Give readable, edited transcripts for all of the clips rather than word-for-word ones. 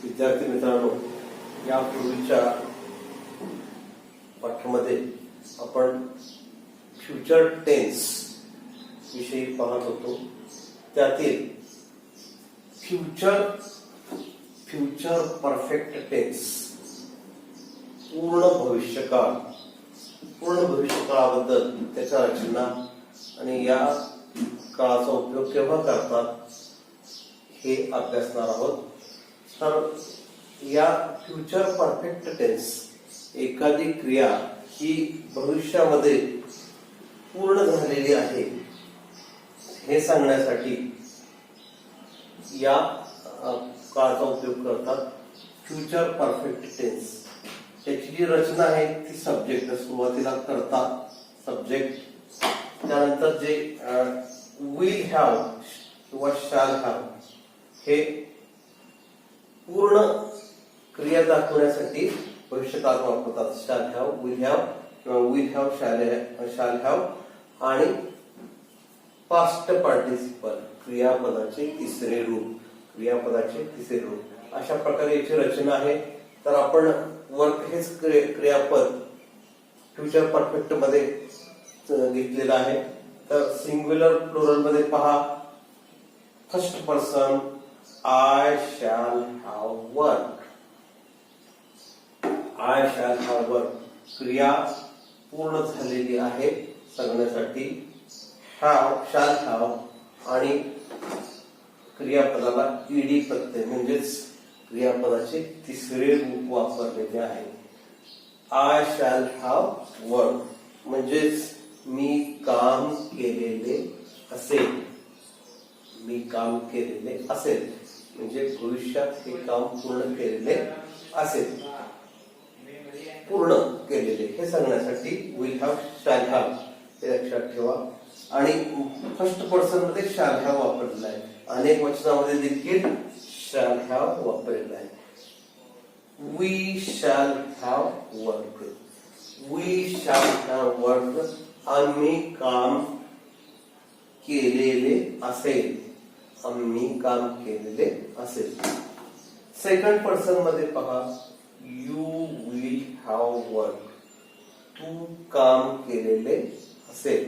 विद्यार्थी मित्रांनो, यापूर्वीच्या पाठामध्ये आपण फ्युचर टेन्स विषयी पाहत होतो. त्यातील फ्युचर परफेक्ट टेन्स पूर्ण भविष्यकाळाबद्दल, त्याच्या रचना आणि या काळाचा उपयोग केव्हा करतात हे अभ्यासणार आहोत. तर या फ्युचर परफेक्ट टेन्स, एखादी क्रिया ही भविष्यामध्ये पूर्ण झालेली आहे हे सांगण्यासाठी या काळाचा उपयोग करतात. फ्युचर परफेक्ट टेन्स त्याची जी रचना आहे ती सब्जेक्ट, सुरुवातीला करता सब्जेक्ट, त्यानंतर जे विल हॅव किंवा शॅल हॅव हे पूर्ण क्रिया दाखवण्यासाठी भविष्यकाळात वापरतात. शॅल हॅव, विल हॅव किंवा विल हॅव, शॅल हॅव आणि पास्ट पार्टिसिपल क्रियापदाचे तिसरे रूप, अशा प्रकारे याची रचना आहे. तर आपण वर्क हेच क्रियापद फ्युचर परफेक्ट मध्ये घेतलेलं आहे. तर सिंग्युलर प्लुरल मध्ये पहा, first person I shall have work. I shall have work क्रिया पूर्ण झालेली आहे सांगण्यासाठी shall have आणि क्रियापदाला ईडी प्रत्यय म्हणजेच क्रियापदाचे तिसरे रूप वापरलेले आहे. I shall have work म्हणजेच मी काम केलेले असेल, म्हणजे भविष्यात हे काम पूर्ण केलेले असेल. पूर्ण केलेले हे सांगण्यासाठी विल हॅव, शॅल हॅव हे लक्षात ठेवा. आणि फर्स्ट पर्सन मध्ये शॅल हॅव वापरलेला आहे, अनेक वचनामध्ये देखील शॅल हॅव वापरलेला आहे. वी शॅल हॅव वर्क, आम्ही काम केलेले असेल. सेकंड पर्सन मध्ये पहा, यू विल हॅव वर्क, तू काम केलेले असेल.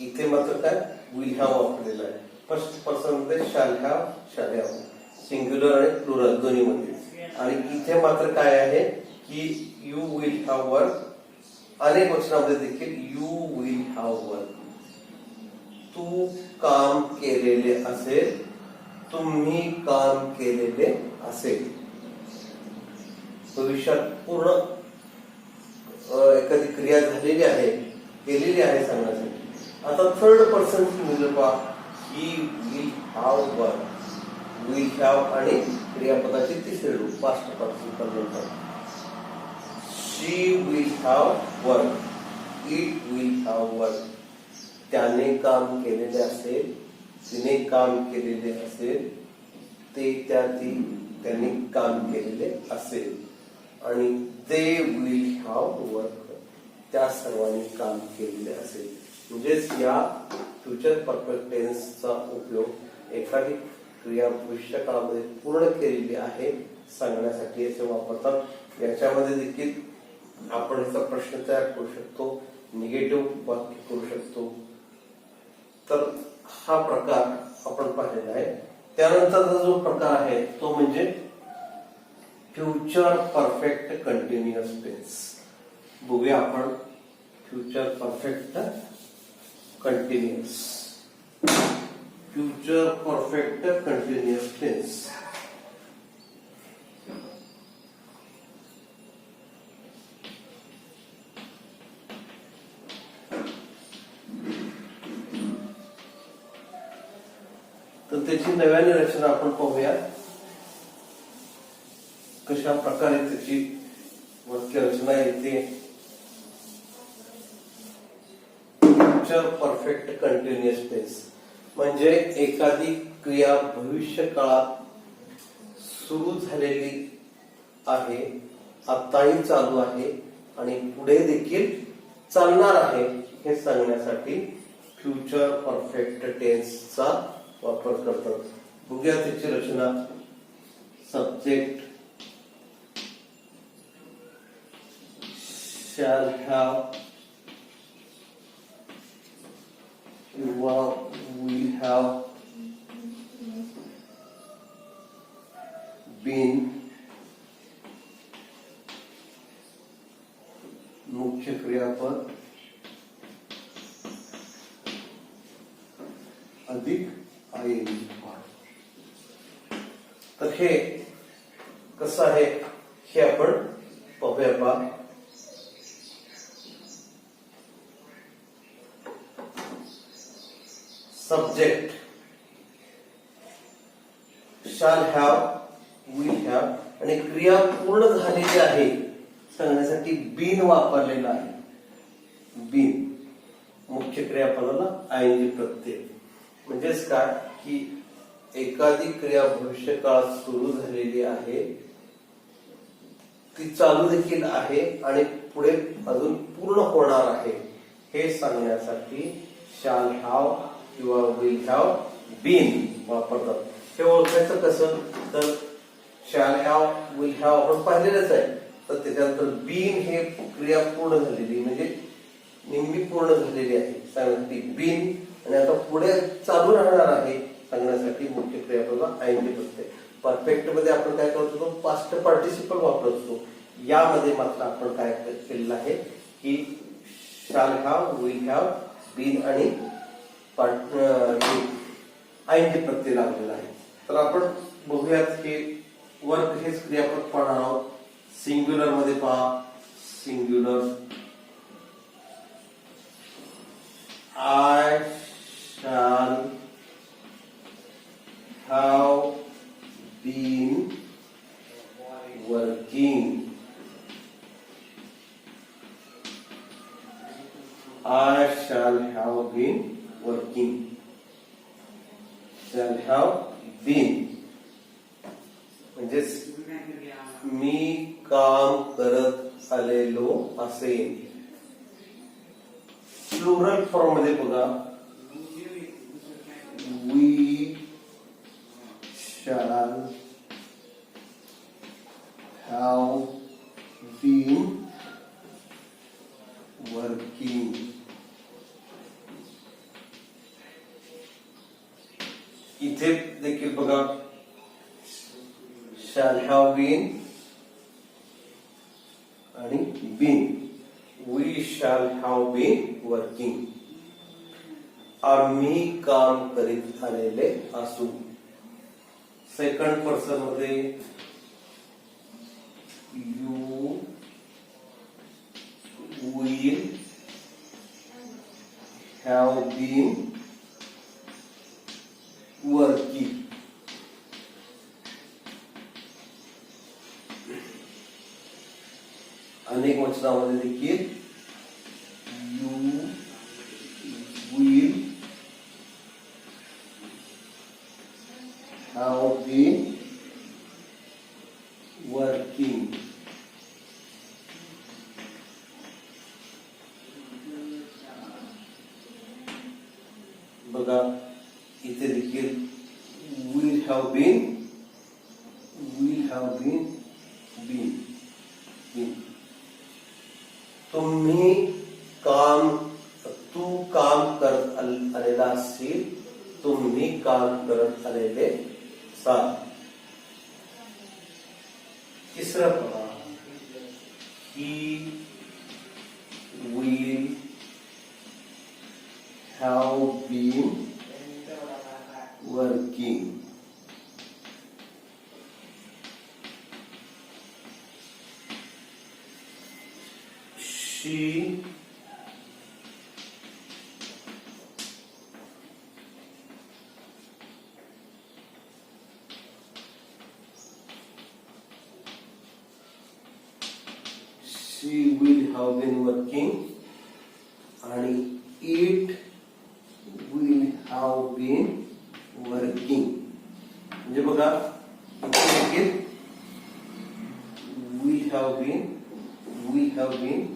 इथे मात्र काय विल हॅव वापरलेला आहे. फर्स्ट पर्सन मध्ये शॅल हॅव, सिंग्युलर आणि प्लुरल दोन्ही मध्ये. आणि इथे मात्र काय आहे की यू विल हॅव वर्क, अनेक वचनामध्ये देखील यू विल हॅव वर्क, तू काम केलेले असेल, तुम्ही काम केलेले असेल. भविष्यात पूर्ण एखादी क्रिया झालेली आहे, केलेली आहे सांगण्यासाठी. आता थर्ड पर्सन सिंग्युलर पहा, he will have work, will have आणि क्रियापदाचे तिसरे रूप पास्ट पार्टिसिपल म्हणतात. She will have work, it will have work, त्याने काम केलेले असेल, तिने काम केलेले असेल, त्यांनी काम केलेले असेल. आणि दे विल हॅव वर्क, त्या सर्वांनी काम केलेले असेल. म्हणजेच या फ्युचर परफेक्ट टेन्सचा उपयोग एखादी क्रिया भविष्य काळामध्ये पूर्ण केलेली आहे सांगण्यासाठी याचे वापरतात. याच्यामध्ये देखील आपण याचा प्रश्न तयार करू शकतो, निगेटिव्ह वाक्य करू शकतो. तर हा प्रकार आपण पाहिलेला आहे. त्यानंतरचा जो प्रकार आहे तो म्हणजे फ्युचर परफेक्ट कंटिन्युअस टेन्स. बघूया आपण फ्युचर परफेक्ट कंटिन्युअस टेन्स. तर त्याची नव्याने रचना आपण पाहूया, कशा प्रकारे त्याची वाक्य रचना येते. फ्युचर परफेक्ट कंटिन्युअस टेन्स म्हणजे एखादी क्रिया भविष्य काळात सुरू झालेली आहे, आताही चालू आहे आणि पुढे देखील चालणार आहे हे सांगण्यासाठी फ्युचर परफेक्ट टेन्सचा वापर करतात. बघूया त्याची रचना. subject shall have will have been मुख्य क्रियापद अधिक ING. तर हे कसं आहे हे आपण पाहूया बा. Subject shall have will have आणि क्रिया पूर्ण झालेली आहे सांगण्यासाठी बीन वापरलेला आहे. बीन मुख्य क्रियापदाला ING प्रत्यय. म्हणजेच काय की एखादी क्रिया भविष्य काळात सुरू झालेली आहे, ती चालू देखील आहे आणि पुढे अजून पूर्ण होणार आहे हे सांगण्यासाठी shall have किंवा will have been वापरतात. हे ओळखायचं कसं तर shall have will have आपण पाहिलेलंच आहे. तर त्याच्यानंतर बीन हे क्रिया पूर्ण झालेली म्हणजे निम्मी पूर्ण झालेली आहे सांगण्यासाठी बीन आणि आता पुढे चालू राहणार आहे सांगण्यासाठी मुख्य क्रियापदाला ING प्रत्यय. परफेक्ट मध्ये आपण काय करतो पास्ट पार्टिसिपल वापरतो. यामध्ये मात्र आपण काय केलेलं आहे की shall have will have been आणि ING प्रत्यय लागलेला आहे. तर आपण बघूयात की वर्क हेच क्रियापद पाहणार आहोत. सिंग्युलर मध्ये पहा. Singular I shall have been working. I shall have been working. Shall have been म्हणजेच मी काम करत आलेलो असेल. प्लुरल फॉर्म मध्ये बघा. We shall have been working. इथे देखील बघा shall have been आणि been. We shall have been working. आम्ही काम करीत आलेले असू. सेकंड पर्सन मध्ये you will have been working. अनेक वचनामध्ये देखील you will have been working. बघा इथे देखील will have been तुम्ही तू काम करत आलेला असेल. तुम्ही काम करत आलेले असाल. तिसरं पहा. He will have been working. She will have been working आणि it will have been working. म्हणजे बघा इथे देखील will have been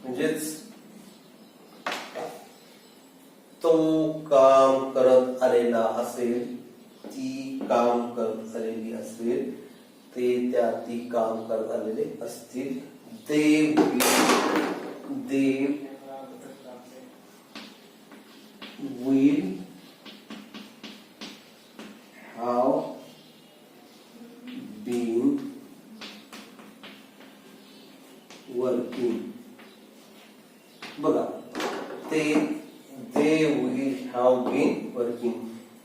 म्हणजेच तो काम करत आलेला असेल. ती काम करत आलेली असेल, ती काम करत आलेले असतील. they will have been working. बघा, they will have been working.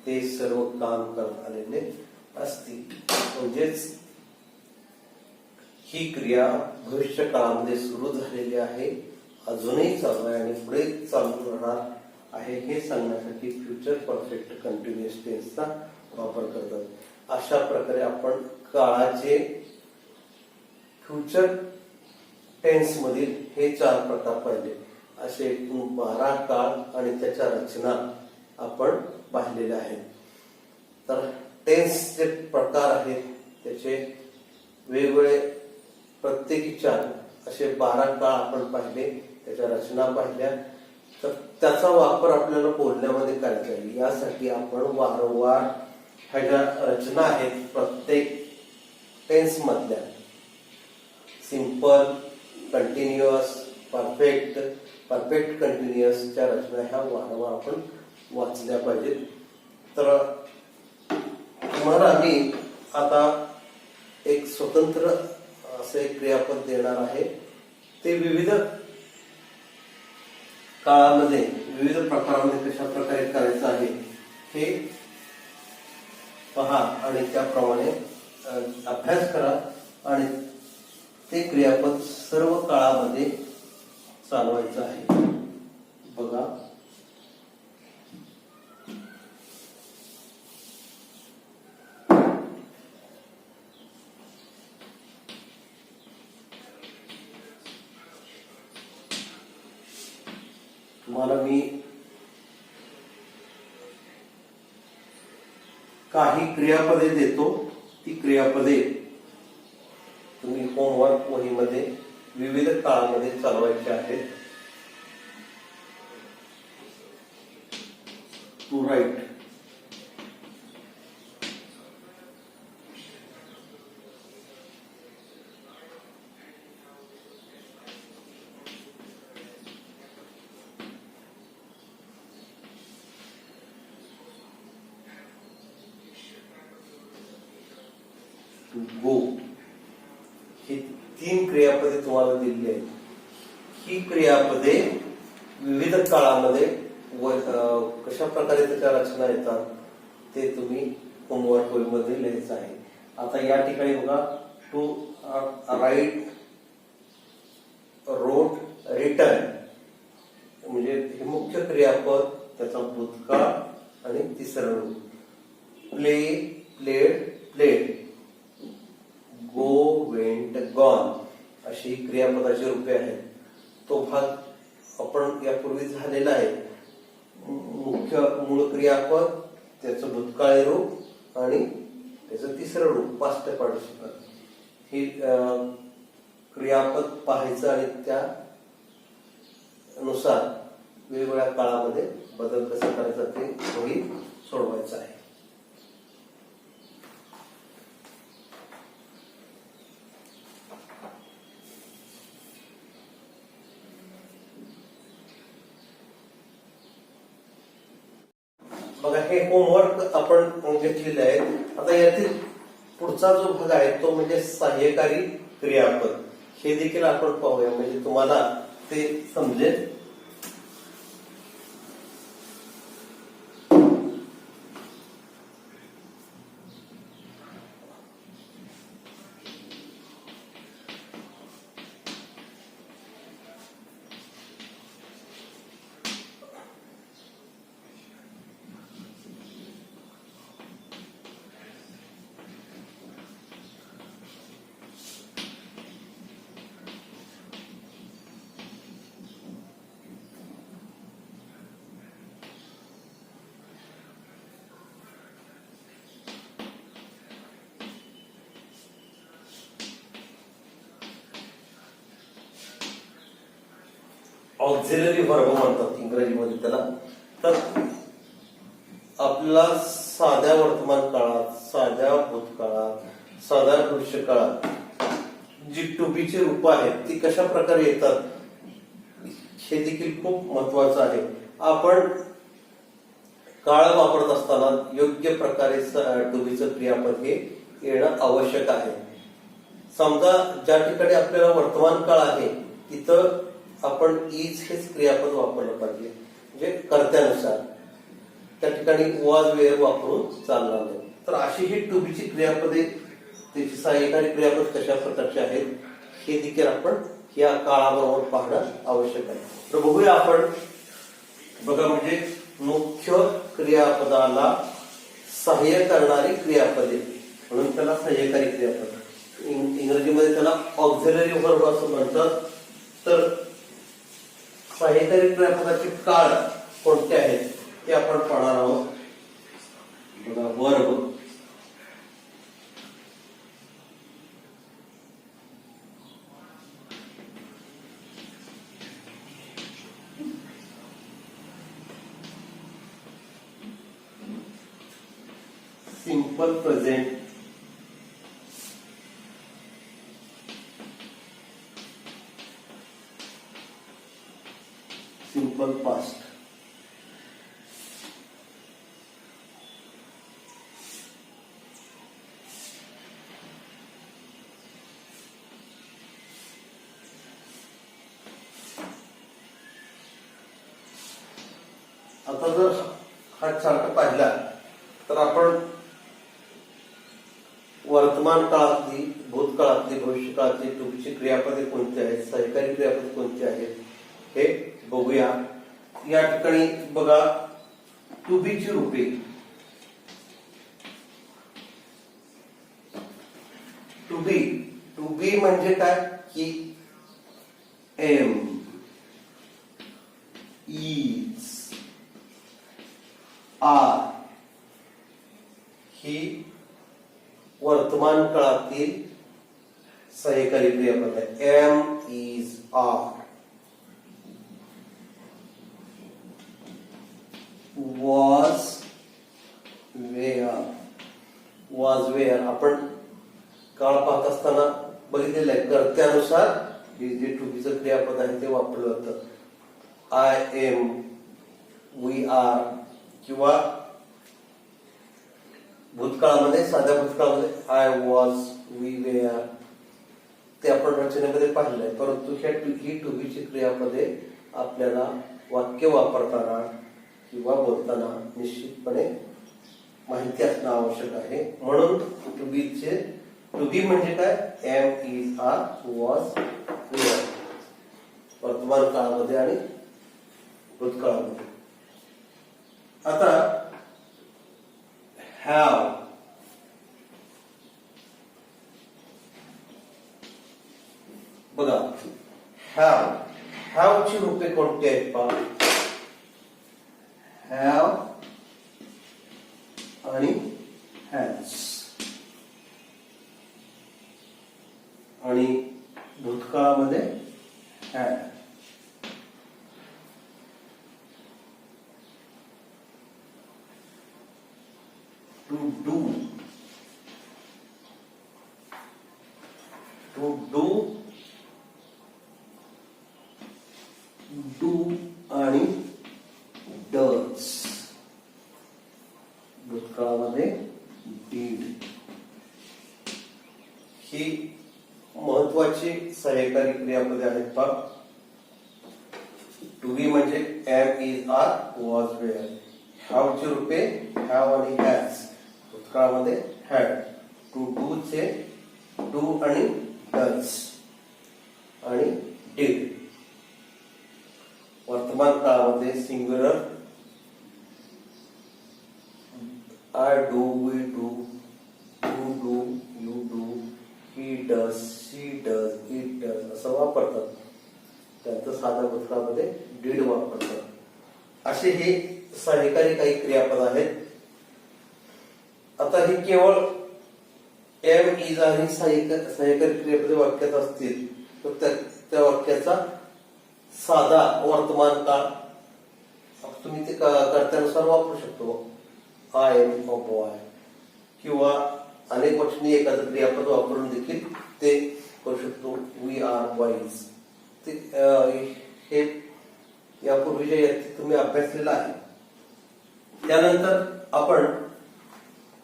ते सर्व काम करत आलेले असतील. म्हणजेच ही क्रिया भविष्य काळामध्ये सुरू झालेली आहे, अजूनही चालू आहे आणि पुढे चालू राहणार आहे हे सांगण्यासाठी फ्युचर परफेक्ट कंटिन्युअस टेन्सचा वापर करतात. अशा प्रकारे आपण काळाचे फ्युचर टेन्स मधील हे 4 प्रकार पाहिले. असे 12 काळ आणि त्याच्या रचना आपण पाहिलेल्या आहेत. तर टेन्सचे प्रकार आहेत, त्याचे वेगवेगळे प्रत्येकी 4 असे 12 काळ आपण पाहिले, त्याच्या रचना पाहिल्या. तर त्याचा वापर आपल्याला बोलण्यामध्ये करायचा आहे. यासाठी आपण वारंवार ह्या ज्या रचना आहेत प्रत्येक टेन्स मधल्या, सिंपल, कंटिन्युअस, परफेक्ट, परफेक्ट कंटिन्युअसच्या रचना ह्या वारंवार आपण वाचल्या पाहिजेत. तर तुम्हाला मी आता एक स्वतंत्र असे क्रियापद देणार आहे. ते विविध काळामध्ये, विविध प्रकारामध्ये कशा प्रकारे करायचं आहे हे पहा आणि त्याप्रमाणे अभ्यास करा आणि ते क्रियापद सर्व काळामध्ये चालवायचं आहे. बघा, तुम्हाला मी काही क्रियापदे देतो. ती क्रियापदे तुम्ही होमवर्क वहीमध्ये विविध काळामध्ये चालवायचे आहेत. टू राईट, टू गो, ही 3 क्रियापदे तुम्हाला दिलेली आहेत. ही क्रियापदे विविध काळामध्ये कशा प्रकारे त्याच्या रचना येतात ते तुम्ही होमवर्क मध्ये लिहायचं आहे. आता या ठिकाणी बघा, टू राईट, रोट, रिटर्न, म्हणजे हे मुख्य क्रियापद, त्याचा भूतकाळ आणि तिसरं रूप. प्ले, प्लेड, प्लेड, गो, वेंट, गॉन अशी क्रियापदाची रूपे आहेत. तो भाग आपण यापूर्वी झालेला आहे. मुख्य मूळ क्रियापद, त्याचं भूतकाळी रूप आणि त्याचं तिसरं रूप पास्ट पार्टिसिपल. ही क्रियापद पाहायचं आणि त्या नुसार वेगवेगळ्या काळामध्ये बदल कसा करायचा ते वही सोडवायचं आहे. बघा, हे होमवर्क आपण घेतलेले आहे. आता यातील पुढचा जो भाग आहे तो म्हणजे सहाय्यकारी क्रियापद. हे देखील आपण पाहूया, म्हणजे तुम्हाला ते समजेल. ऑक्झिलरी वर्ब म्हणतात इंग्रजीमध्ये त्याला. तर आपला साध्या वर्तमान काळात, साध्या भूतकाळात, साध्या भविष्यकाळात जी टू बीची रूप आहेत ती कशा प्रकारे येतात हे देखील खूप महत्वाचं आहे. आपण काळ वापरत असताना योग्य प्रकारे टू बीचं क्रियापद हे येणं आवश्यक आहे. समजा ज्या ठिकाणी आपल्याला वर्तमान काळ आहे तिथं आपण इज हेच क्रियापद वापरलं पाहिजे, म्हणजे कर्त्यानुसार. त्या ठिकाणी वॉज वेअर वापरून चालणार नाही. तर अशी ही टू बीची क्रियापदे, त्याची सहाय्यकारी क्रियापद कशा प्रकारचे आहेत हे देखील आपण या काळाबरोबर पाहणं आवश्यक आहे. तर बघूया आपण. बघा, म्हणजे मुख्य क्रियापदाला सहाय्य करणारी क्रियापदे म्हणून त्याला सहाय्यकारी क्रियापद, इंग्रजीमध्ये त्याला ऑक्झिलरी वर्ब असं म्हणतात. तर सहाय्यकारी क्रियापदाचे काळ कोणते आहेत ते आपण पाहणार आहोत. बघा, verb, simple present, simple past. आता जर हा चार्ट पाहिला तर आपण वर्तमान काळातली, भूतकाळातली, भविष्यकाळातली टू बीची क्रियापदे कोणती आहेत, सहाय्यकारी क्रियापदे कोणती आहेत हे बघूया. या ठिकाणी बघा, टू बीची रूपे. टू बी म्हणजे काय की एम, इज, आर ही वर्तमान काळातील सहाय्यकारी क्रियापद आहे. Am, is, are. Was, were. Was, were आपण काळ पाहत असताना बघितलेलं आहे, कर्त्यानुसार जे टू बीचं क्रियापद आहे ते वापरलं जातं. आय एम, वी आर, किंवा भूतकाळामध्ये, साध्या भूतकाळामध्ये आय वॉज, वी वेअर ते आपण रचनेमध्ये पाहिलं आहे. परंतु ही टू बीची क्रियापदे आपल्याला वाक्य वापरताना किंवा बोलताना निश्चितपणे माहिती असणं आवश्यक आहे. म्हणून टू बी म्हणजे काय, am, is, are, was, were वर्तमान काळामध्ये आणि भूतकाळामध्ये. आता हॅव, बघा, हॅव ची रूपे कोणती आहेत पहा. हॅव आणि हॅज. आणि भूतकाळामध्ये हॅड. टू डू, डू आणि डज. भूतकाळामध्ये डीड. ही महत्वाची सहाय्यकारी क्रियापदे आहेत पहा. टू बी म्हणजे am, is, are, was, were. Have ची रूपे हॅव आणि हॅज. भूतकाळामध्ये हॅड. टू डू चे डू आणि डज आणि डीड. वर्तमान काळामध्ये singular I do, we do, you do, you do, he does, she does, it does असं वापरतात. त्यानंतर साध्या भूतकाळामध्ये डीड वापरतात. असे हे सहाय्यकारी काही क्रियापद आहेत. आता ही केवळ एम, इज आणि सहाय्यकारी क्रियापदे वाक्यात असतील तर त्या वाक्याचा साधा वर्तमान काळ तुम्ही ते कर्त्यानुसार वापरू शकतो. आय एम अ बॉय, किंवा अनेक वचनी एखादं क्रियापद वापरून देखील ते करू शकतो. We are boys. हे यापूर्वीच्या यादीत तुम्ही अभ्यासलेलं आहे. त्यानंतर आपण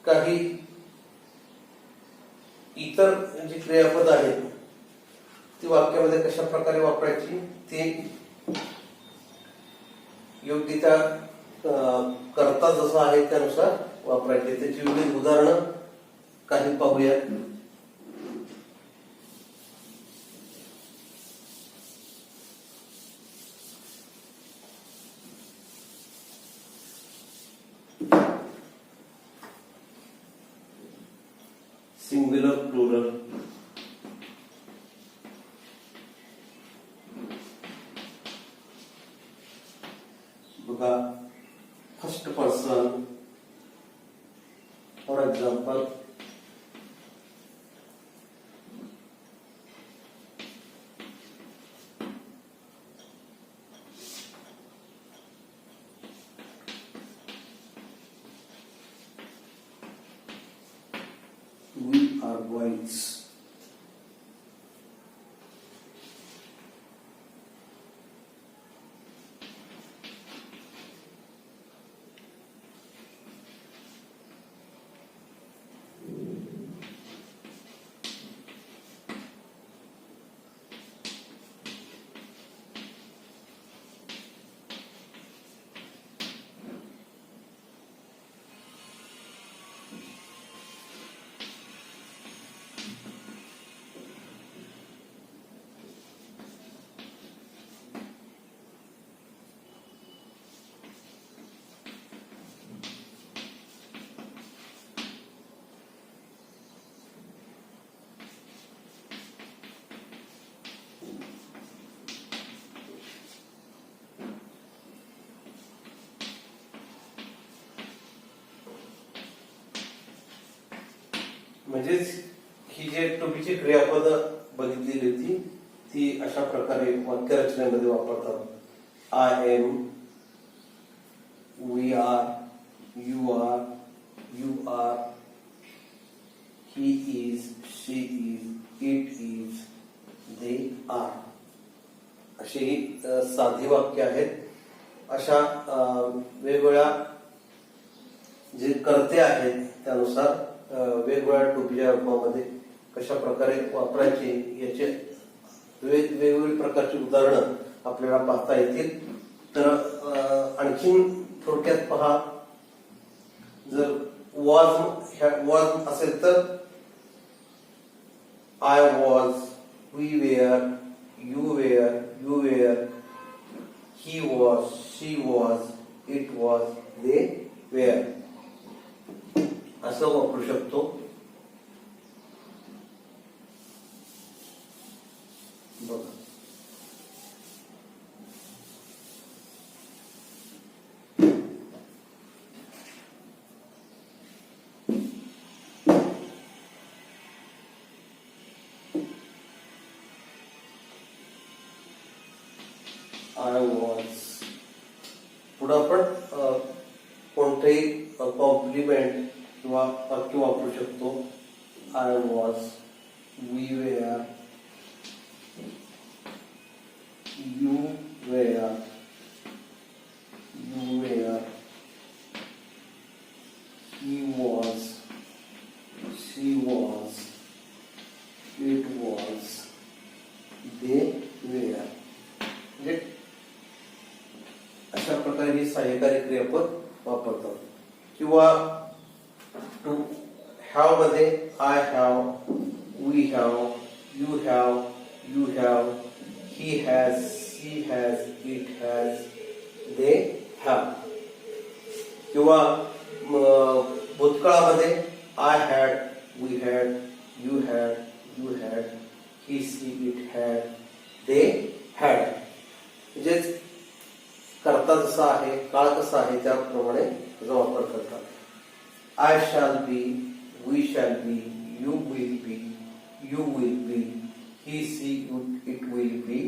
काही इतर जी क्रियापद आहेत ती वाक्यामध्ये कशा प्रकारे वापरायची ते योग्य त्या करता जसं आहे त्यानुसार वापरायचे. त्याची विविध उदाहरणं काही पाहूया. Singular plural. बघा, first person. For example, we are boys. म्हणजेच ही जे टोपीची क्रियापद बघितलेली होती ती अशा प्रकारे वाक्यरचनेमध्ये वापरतात. I am, we are, you are, he is, she is, it is, they are. अशी ही साधी वाक्य आहेत. अशा वेगवेगळ्या जे कर्ते आहेत त्यानुसार वेगवेगळ्या टोपीच्या रूपामध्ये कशा प्रकारे वापरायचे याचे वेगवेगळी प्रकारची उदाहरणं आपल्याला पाहता येतील. तर आणखीन थोडक्यात पहा, जर वॉज असेल तर I was, we were, you were, he was, she was, it was, they were असं वापरू शकतो. बघा, आय वॉज. पुढे आपण कोणतेही कॉम्प्लिमेंट किंवा वाक्य वापरू शकतो. I was, we were, you were, he was, she was, it was, they were. म्हणजे अशा प्रकारे ही सहाय्यकारी क्रियापद वापरतात. किंवा टू हॅव मध्ये I have, we have, you have, he has, she has, it has, they have. किंवा भूतकाळामध्ये I had, we had, you had, he, she, it had, they had. म्हणजेच करता जसा आहे, काळ कसा आहे त्याप्रमाणे त्याचा वापर करतात. I shall be, we shall be, you will be, he, she, it will be,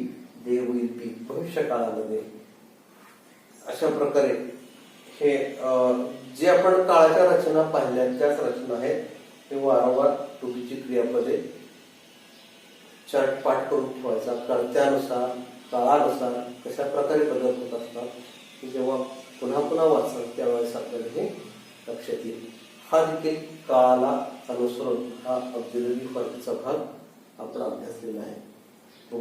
they will be. भविष्य काळामध्ये अशा प्रकारे हे जे आपण काळाच्या रचना पाहिल्या त्याच रचना आहेत. हे वारंवार टुकीची क्रियापदे चार्ट पाठ करून ठेवायचा. त्यानुसार काळानुसार कशा प्रकारे बदल होत असतात की जेव्हा पुन्हा पुन्हा वाचाल त्यावेळेस आपल्याला हे लक्षात येईल. हा देखील काळाला अनुसरून हा ऑक्झिलरी वर्गचा भाग आपण अभ्यासलेला आहे.